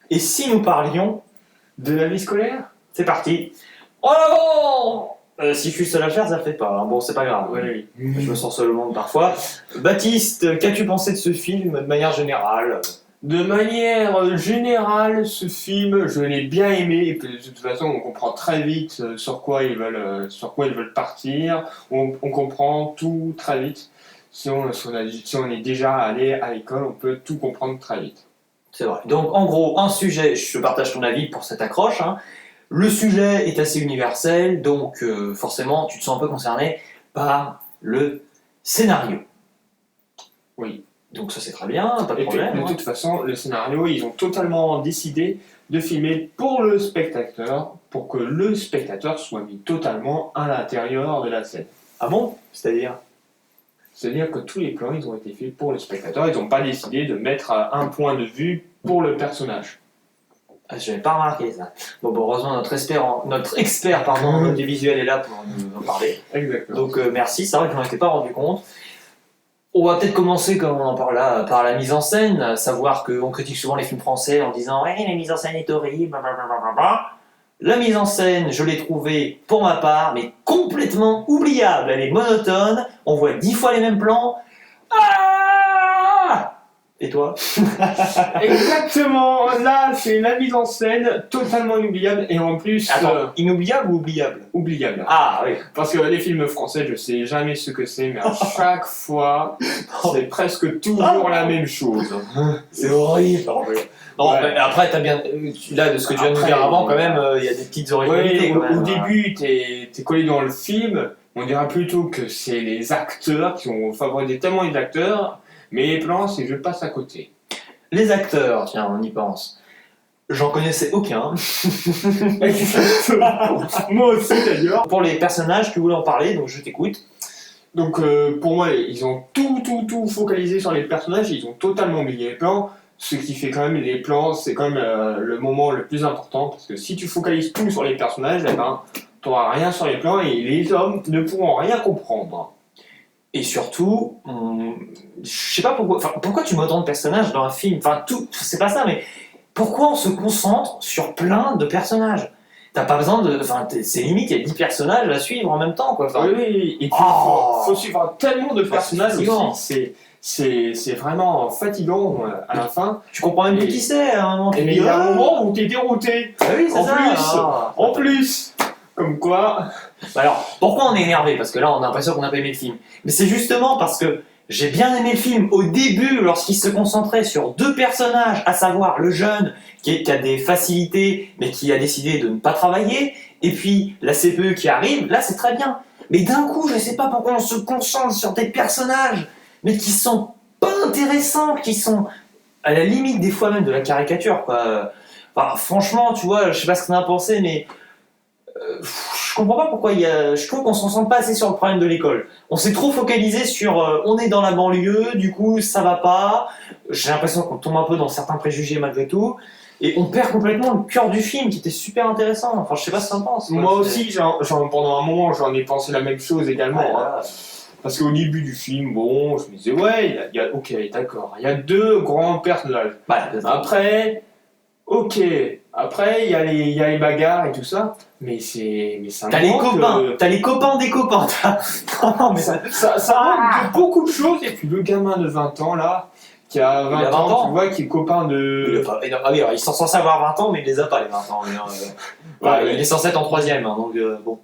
Et si nous parlions De la vie scolaire? C'est parti. En avant Si je suis seul à le faire, ça le fait pas. Hein. Bon, c'est pas grave. Oui. Je me sens seul au monde parfois. Baptiste, qu'as-tu pensé de ce film de manière générale? De manière générale, ce film, je l'ai bien aimé, et puis de toute façon, on comprend très vite sur quoi ils veulent partir. On comprend tout très vite. Si on est déjà allé à l'école, on peut tout comprendre très vite. C'est vrai. Donc, en gros, un sujet, je partage ton avis pour cette accroche. Hein. Le sujet est assez universel, donc forcément, tu te sens un peu concerné par le scénario. Oui. Donc ça c'est très bien, pas de Et puis, problème. de Hein. toute façon, le scénario, ils ont totalement décidé de filmer pour le spectateur, pour que le spectateur soit mis totalement à l'intérieur de la scène. Ah bon? C'est-à-dire? C'est-à-dire que tous les plans, ils ont été faits pour le spectateur. Ils n'ont pas décidé de mettre un point de vue pour le personnage. Ah, je n'avais pas remarqué ça. Bon, heureusement, notre expert en audiovisuel est là pour nous en parler. Exactement. Donc merci, c'est vrai que je m'en étais pas rendu compte. On va peut-être commencer, comme on en parle là, par la mise en scène, à savoir qu'on critique souvent les films français en disant « Ouais, la mise en scène est horrible, blablabla. » La mise en scène, je l'ai trouvée, pour ma part, mais complètement oubliable. Elle est monotone, on voit 10 fois les mêmes plans. Ah! Et toi? Exactement. Là, c'est la mise en scène totalement inoubliable et en plus Attends, inoubliable ou oubliable? oubliable. Ah oui. Parce que les films français, je sais jamais ce que c'est, mais à chaque fois, c'est presque toujours la même chose. C'est horrible. Non, Ouais. mais après, t'as bien. Là, de ce que tu viens de nous dire avant, quand même, il y a des petites originalités. Ouais, quand même, au hein. début, t'es collé dans le film, on dira plutôt que c'est les acteurs qui ont favorisé tellement les acteurs, mais les plans, c'est je passe à côté. Les acteurs, tiens, on y pense. J'en connaissais aucun. Moi aussi d'ailleurs. Pour les personnages, tu voulais en parler, donc je t'écoute. Donc pour moi, ils ont tout focalisé sur les personnages, ils ont totalement oublié les plans. Ce qui fait quand même les plans, c'est quand même le moment le plus important, parce que si tu focalises tout sur les personnages, eh ben, tu n'auras rien sur les plans et les hommes ne pourront rien comprendre. Et surtout, je sais pas pourquoi tu mets autant de personnages dans un film. Enfin, tout, c'est pas ça, mais pourquoi on se concentre sur plein de personnages? T'as pas besoin de. Enfin, c'est limite, il y a 10 personnages à suivre en même temps, quoi. Enfin, Oui, et puis faut suivre tellement de personnages aussi, c'est vraiment fatigant à la fin. tu comprends même plus qui c'est à un moment. Et mais il y a un moment où t'es dérouté. Ah oui, c'est En ça. plus, Ah. En plus, comme quoi. Bah alors, pourquoi on est énervé? Parce que là, on a l'impression qu'on n'a pas aimé le film. Mais c'est justement parce que j'ai bien aimé le film au début, lorsqu'il se concentrait sur deux personnages, à savoir le jeune qui a des facilités, mais qui a décidé de ne pas travailler, et puis la CPE qui arrive. Là, c'est très bien. Mais d'un coup, je sais pas pourquoi on se concentre sur des personnages, mais qui sont pas intéressants, qui sont à la limite des fois même de la caricature, quoi. Enfin, franchement, tu vois, je sais pas ce que t'en as pensé, mais je comprends pas pourquoi je trouve qu'on se concentre pas assez sur le problème de l'école. On s'est trop focalisé sur on est dans la banlieue, du coup ça va pas. J'ai l'impression qu'on tombe un peu dans certains préjugés malgré tout. Et on perd complètement le cœur du film qui était super intéressant. Enfin, je sais pas ce que t'en penses. Moi aussi, pendant un moment, j'en ai pensé la même chose également. Ouais, Hein. Parce qu'au début du film, bon, je me disais, ouais, ok, d'accord, il y a deux grands personnages. Voilà. Après, ok, après, il y a les bagarres et tout ça, mais ça T'as les manque, copains, t'as les copains des copains. Non, mais ça manque de beaucoup de choses. Et puis le gamin de 20 ans, là, qui a 20 Il a 20 ans, ans. tu vois, qui est copain de... Ah oui, alors, ils sont censés avoir 20 ans, mais il les a pas les 20 ans. Voilà, Ouais. il est censé être en 3ème, hein, donc bon.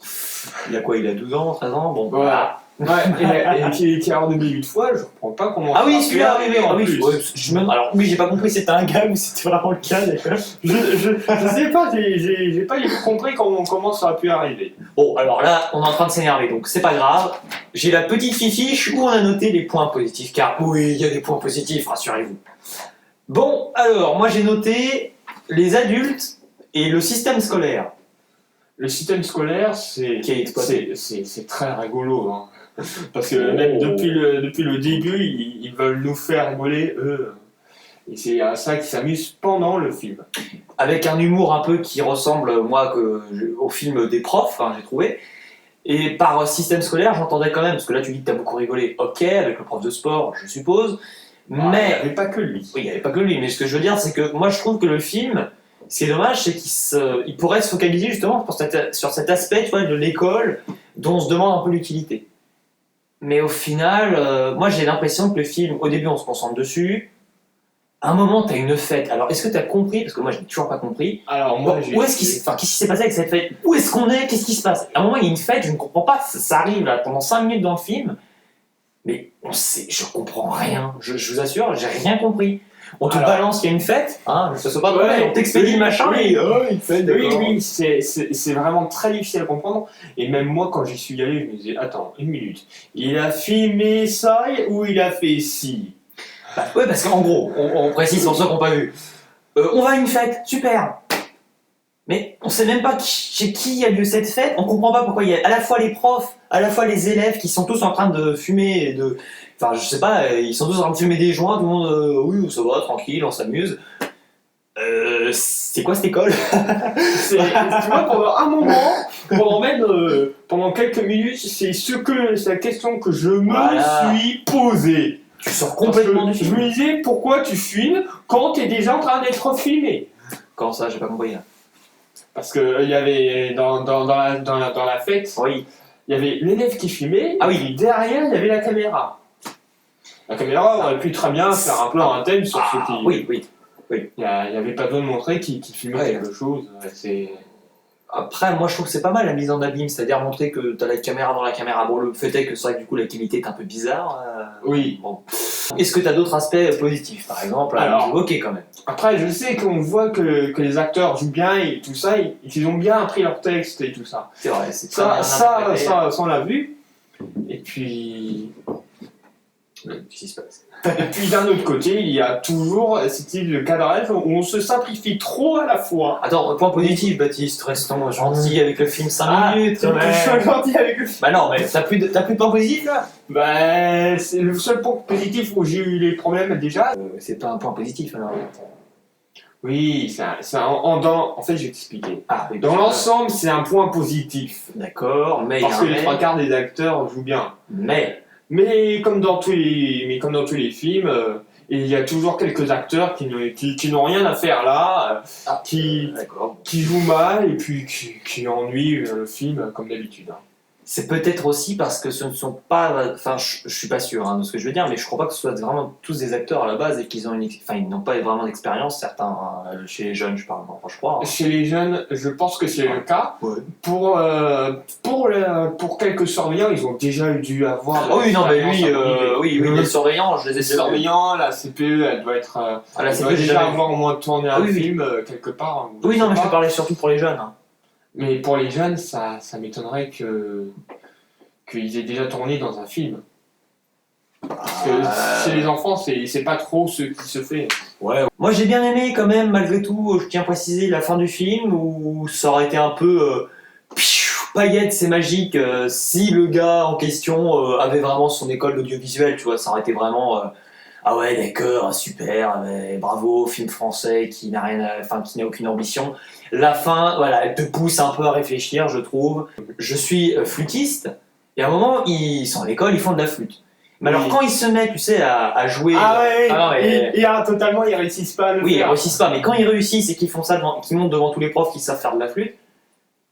Il a quoi? Il a 12 ans, 13 ans? Bon, Voilà. Ouais, et qui a redoublé 8 fois, je comprends pas comment... Ah oui, ça celui-là, fait oui, en oui, plus. ouais, alors oui, j'ai pas compris si c'était un gag ou si c'était vraiment le cas, d'accord. Je sais pas, j'ai pas compris comment ça a pu arriver. Bon, alors là, on est en train de s'énerver, donc c'est pas grave. J'ai la petite fiche où on a noté les points positifs, car oui, il y a des points positifs, rassurez-vous. Bon, alors, moi j'ai noté les adultes et le système scolaire. Le système scolaire, c'est Qui est exploité. c'est très rigolo. Hein. Parce que même depuis le début, ils veulent nous faire rigoler, eux. Et c'est à ça qu'ils s'amusent pendant le film. Avec un humour un peu qui ressemble, moi, au film des profs, hein, j'ai trouvé. Et par système scolaire, j'entendais quand même, parce que là tu dis que t'as beaucoup rigolé, ok, avec le prof de sport, je suppose, Il n'y Mais avait pas que lui. oui, il n'y avait pas que lui, mais ce que je veux dire, c'est que moi je trouve que le film, ce qui est dommage, c'est il pourrait se focaliser justement sur cet aspect, tu vois, de l'école, dont on se demande un peu l'utilité. Mais au final, moi j'ai l'impression que le film, au début on se concentre dessus, à un moment t'as une fête. Alors est-ce que t'as compris, parce que moi je n'ai toujours pas compris, Alors moi, qu'est-ce qui s'est passé avec cette fête? Où est-ce qu'on est? Qu'est-ce qui se passe? À un moment il y a une fête, je ne comprends pas, ça arrive là, pendant 5 minutes dans le film, mais je comprends rien, je vous assure, j'ai rien compris. On te balance qu'il y a une fête, hein, ça soit pas vrai, on t'expédie le machin et une fête, oui, c'est vraiment très difficile à comprendre. Et même moi, quand j'y suis allé, je me disais, attends, une minute, il a filmé ça ou il a fait ci? Bah, ouais, parce qu'en gros, on précise pour ceux qui n'ont pas vu, on va à une fête, super. Mais on sait même pas chez qui a lieu cette fête, on comprend pas pourquoi il y a à la fois les profs, à la fois les élèves qui sont tous en train de fumer et de... Enfin, je sais pas, ils sont tous en train de fumer des joints, tout le monde, oui, ça va, tranquille, on s'amuse. C'est quoi cette école? Tu vois, pendant un moment, pendant quelques minutes, c'est la question que je me suis posée. Tu sors complètement du film. Je me disais, pourquoi tu filmes quand t'es déjà en train d'être filmé? Comment ça, j'ai pas compris. Parce que il y avait dans la fête, Oui. il y avait l'élève qui filmait, Ah oui. et derrière il y avait la caméra. La caméra aurait pu très bien faire un plan, un thème sur ce qui. Oui. Il n'y avait pas besoin de montrer qu'il filmait quelque chose. Après, moi je trouve que c'est pas mal la mise en abîme, c'est-à-dire montrer que t'as la caméra dans la caméra. Bon, le fait est que c'est vrai que du coup la qualité est un peu bizarre. Oui. Bon. Est-ce que t'as d'autres aspects positifs, par exemple, à évoquer quand même? Après, je sais qu'on voit que les acteurs jouent bien et tout ça, ils ont bien appris leur texte et tout ça. C'est vrai, c'est ça, on l'a vu. Et puis. Qu'est-ce qui se passe? Et puis d'un autre côté, il y a toujours ce type de cadrage où on se simplifie trop à la fois. Attends, point positif, Baptiste, restons gentils avec le film 5 minutes. Tu veux que je sois gentil avec le film? Bah non, mais t'as plus de point positif là? Bah, c'est le seul point positif où j'ai eu les problèmes déjà. C'est pas un point positif alors. Oui, en fait, je vais t'expliquer. Oui, dans l'ensemble, c'est un point positif. D'accord, mais. Parce que les 3 quarts des acteurs jouent bien. Mais comme dans tous les films, il y a toujours quelques acteurs qui n'ont rien à faire là, qui jouent mal et puis qui ennuient le film comme d'habitude. C'est peut-être aussi parce que ce ne sont pas... Enfin, je suis pas sûr de ce que je veux dire, mais je crois pas que ce soit vraiment tous des acteurs à la base et qu'ils ont ils n'ont pas vraiment d'expérience, certains, chez les jeunes, je parle, je crois. Chez les jeunes, je pense que c'est le cas. Ouais. Pour quelques surveillants, ils ont déjà dû avoir... oui, non, mais lui, les surveillants, je les ai Les surveillants, la CPE, elle doit être... elle doit déjà avoir au moins tourné un film quelque part. Oui, non, mais je te parlais surtout pour les jeunes. Mais pour les jeunes, ça m'étonnerait qu'ils aient déjà tourné dans un film. Parce que chez les enfants, c'est pas trop ce qui se fait. Ouais. Moi j'ai bien aimé quand même, malgré tout, je tiens à préciser la fin du film, où ça aurait été un peu... paillettes, c'est magique. Si le gars en question avait vraiment son école d'audiovisuel, tu vois, ça aurait été vraiment... ah ouais, d'accord, super, bravo, film français qui n'a aucune ambition. La fin, voilà, elle te pousse un peu à réfléchir, je trouve. Je suis flûtiste, et à un moment, ils sont à l'école, ils font de la flûte. Mais alors, quand ils se mettent, tu sais, à jouer... totalement, ils réussissent pas à le faire. Oui, ils réussissent pas, mais quand ils réussissent et qu'ils font ça, qu'ils montent devant tous les profs qui savent faire de la flûte,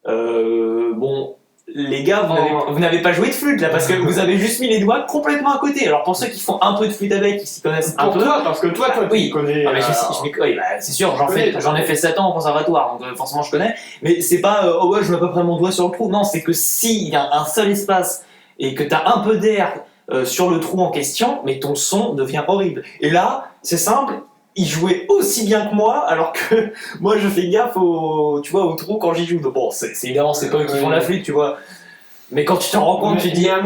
bon... Les gars, vous n'avez pas joué de flûte là, parce que vous avez juste mis les doigts complètement à côté. Alors pour ceux qui font un peu de flûte avec, qui s'y connaissent un peu... Parce que toi, tu connais... Ah, mais c'est sûr, j'en ai fait 7 ans au conservatoire, donc forcément je connais. Mais c'est pas, je mets à peu près mon doigt sur le trou. Non, c'est que s'il y a un seul espace et que t'as un peu d'air sur le trou en question, mais ton son devient horrible. Et là, c'est simple, il jouait aussi bien que moi, alors que moi je fais gaffe au trou quand j'y joue. Donc bon, c'est évidemment c'est pas eux qui font la flûte, tu vois. Mais quand tu t'en rends compte, tu dis ils ont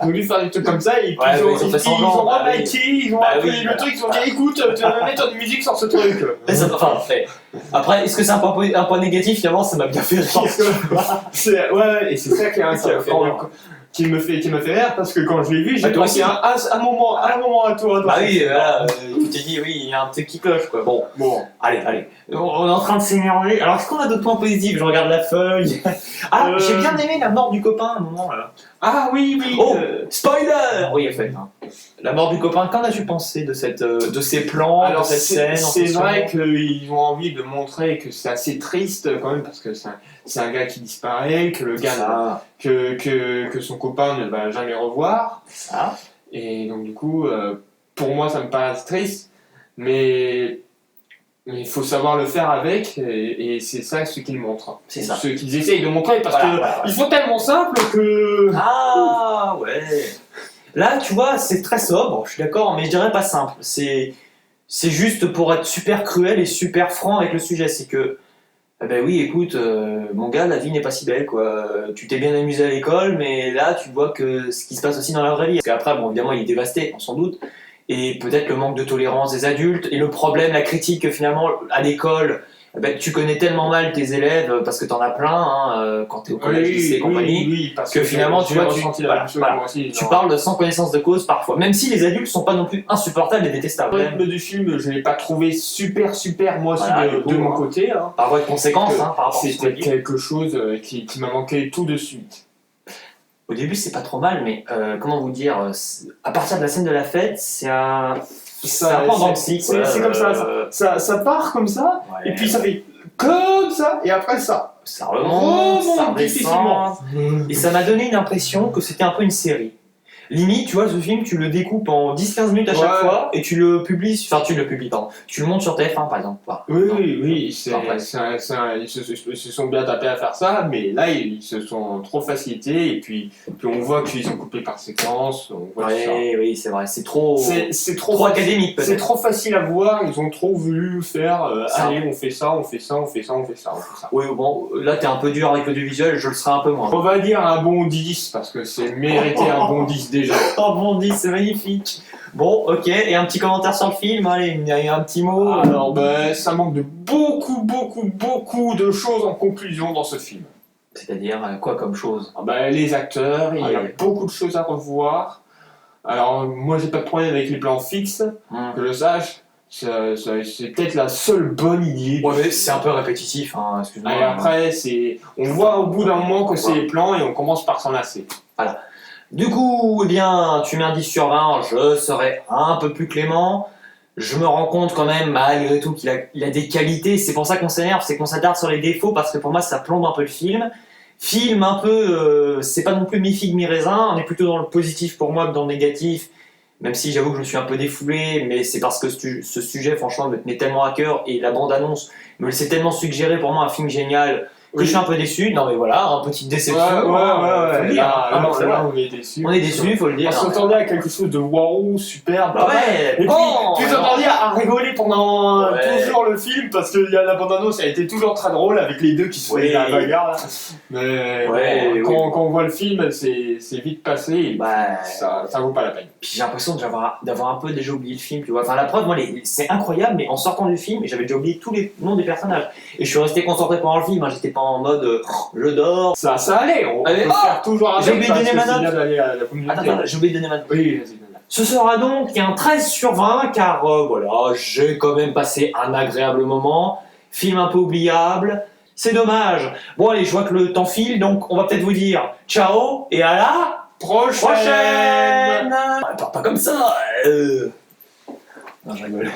voulu faire des trucs comme ça et puis ils ont fait semblant. Ils ont remaqué, ils ont appris le truc, ils ont dit écoute, tu vas mettre une musique sur ce truc. Après, est-ce que c'est un point négatif? Finalement, ça m'a bien fait rire. Et c'est ça qui me fait rire parce que quand je l'ai vu, j'ai pensé un moment à toi. Bah oui, tu t'es dit, oui, il y a un truc qui cloche quoi. Bon. Allez. On est en train de s'énerver. Alors, est-ce qu'on a d'autres points positifs? Je regarde la feuille. J'ai bien aimé la mort du copain à un moment là. Ah oui. Oh, spoiler! Oui, en fait. La mort du copain, qu'en as-tu pensé de ces plans, Alors, de cette scène en c'est question? vrai qu'ils ont envie de montrer que c'est assez triste quand même, parce que c'est un gars qui disparaît, que le gars, Ça, que son copain ne va jamais revoir. ça, Et donc, du coup, pour moi, ça me paraît triste, mais il faut savoir le faire avec, et c'est ça ce qu'ils montrent. c'est ça. Ce qu'ils essayent de montrer, parce Voilà, que voilà, voilà. ils sont tellement simples que. Ah ouais. Là, tu vois, c'est très sobre, je suis d'accord, mais je dirais pas simple. C'est juste pour être super cruel et super franc avec le sujet. C'est que, eh ben oui, écoute, mon gars, la vie n'est pas si belle, quoi. Tu t'es bien amusé à l'école, mais là, tu vois que ce qui se passe aussi dans la vraie vie. Parce qu'après, bon, évidemment, il est dévasté, on s'en doute. Et peut-être le manque de tolérance des adultes et le problème, la critique que finalement, à l'école, eh ben, tu connais tellement mal tes élèves parce que t'en as plein hein, quand t'es au collège, lycée et compagnie. Oui, parce que finalement, tu j'ai vois, ressenti la voilà, même chose voilà. moi aussi, Tu genre. parles sans connaissance de cause parfois, même si les adultes sont pas non plus insupportables et détestables. Le rythme du film, je l'ai pas trouvé super moi aussi Voilà, de du coup, mon hein. côté. Hein. Par voie de conséquence, Que hein, par rapport à ce qu'on a C'était dit. quelque chose qui m'a manqué tout de suite. Au début, c'est pas trop mal, mais comment vous dire, à partir de la scène de la fête, c'est un peu en dents de scie, quoi. C'est comme ça part comme ça, Ouais, et puis ça fait comme ça, et après ça. ça remonte, ça Remonte difficilement. redescend. Et ça m'a donné une impression que c'était un peu une série. Limite, tu vois, ce film, tu le découpes en 10-15 minutes à chaque Ouais. fois et tu le publies, pardon. Tu le montes sur TF1 par exemple. Voilà. Oui, Non. oui, Enfin, ils se sont bien tapés à faire ça, mais là, ils se sont trop facilités, et puis on voit qu'ils ont coupé par séquence, on voit tout ça. Oui, c'est vrai, c'est trop C'est trop académique C'est peut-être. trop facile à voir, ils ont trop voulu faire Ça. allez, on fait ça, on fait ça, on fait ça, on fait ça, on fait ça. Oui, bon, là t'es un peu dur avec l'audiovisuel, je le serai un peu moins. On va dire un bon 10, parce que c'est mérité un bon 10 déjà. Oh bon dit, c'est magnifique. Bon, ok, et un petit commentaire sur le film, allez, un petit mot. Alors, ben, ça manque de beaucoup de choses en conclusion dans ce film. C'est-à-dire, quoi comme chose? Ah ben, les acteurs, il y a Ouais. beaucoup de choses à revoir. Alors, moi, j'ai pas de problème avec les plans fixes, que je sache. C'est peut-être la seule bonne idée. Ouais, mais c'est un peu répétitif, hein, excuse-moi. Et après, on voit au bout d'un moment que c'est les plans et on commence par s'en lasser. Du coup, eh bien, tu mets un 10 sur 20, je serai un peu plus clément. Je me rends compte quand même, malgré tout, il a des qualités. C'est pour ça qu'on s'énerve, c'est qu'on s'attarde sur les défauts, parce que pour moi, ça plombe un peu le film. Film un peu, c'est pas non plus mi-figue mi-raisin, on est plutôt dans le positif pour moi que dans le négatif. Même si j'avoue que je me suis un peu défoulé, mais c'est parce que ce sujet, franchement, me tenait tellement à cœur, et la bande-annonce me laissait tellement suggérer pour moi un film génial, que Oui. je suis un peu déçu. Non mais voilà, une petite déception. Ouais. Faut le dire. Ah, non, c'est vrai. Là, on est déçus. On est déçu, faut le dire. On s'attendait à quelque chose de waouh, superbe. Bah ouais, Et bon, puis, tu t'attendais à rigoler pendant Ouais. toujours le film, parce que la bande-annonce a été toujours très drôle avec les deux qui se Oui. faisaient la bagarre. Là. Mais Ouais, bon, oui. quand on voit le film, c'est vite passé, et Bah, ça vaut pas la peine. puis j'ai l'impression d'avoir un peu déjà oublié le film, tu vois. Enfin, la preuve, moi, c'est incroyable, mais en sortant du film, j'avais déjà oublié tous les noms des personnages. Et je suis resté concentré pendant le film, hein, j'étais pas en mode je dors. Ça allait, on Allez, peut faire toujours avec. j'ai oublié de parce donner que ma c'est note. bien d'aller à la communauté. Attends, j'ai oublié de donner ma note. Oui, vas-y, donne-la. Ce sera donc un 13 sur 20, car voilà, j'ai quand même passé un agréable moment. Film un peu oubliable. C'est dommage. Bon, allez, je vois que le temps file, donc on va peut-être vous dire ciao et à la prochaine. Pas comme ça. Non, je rigole.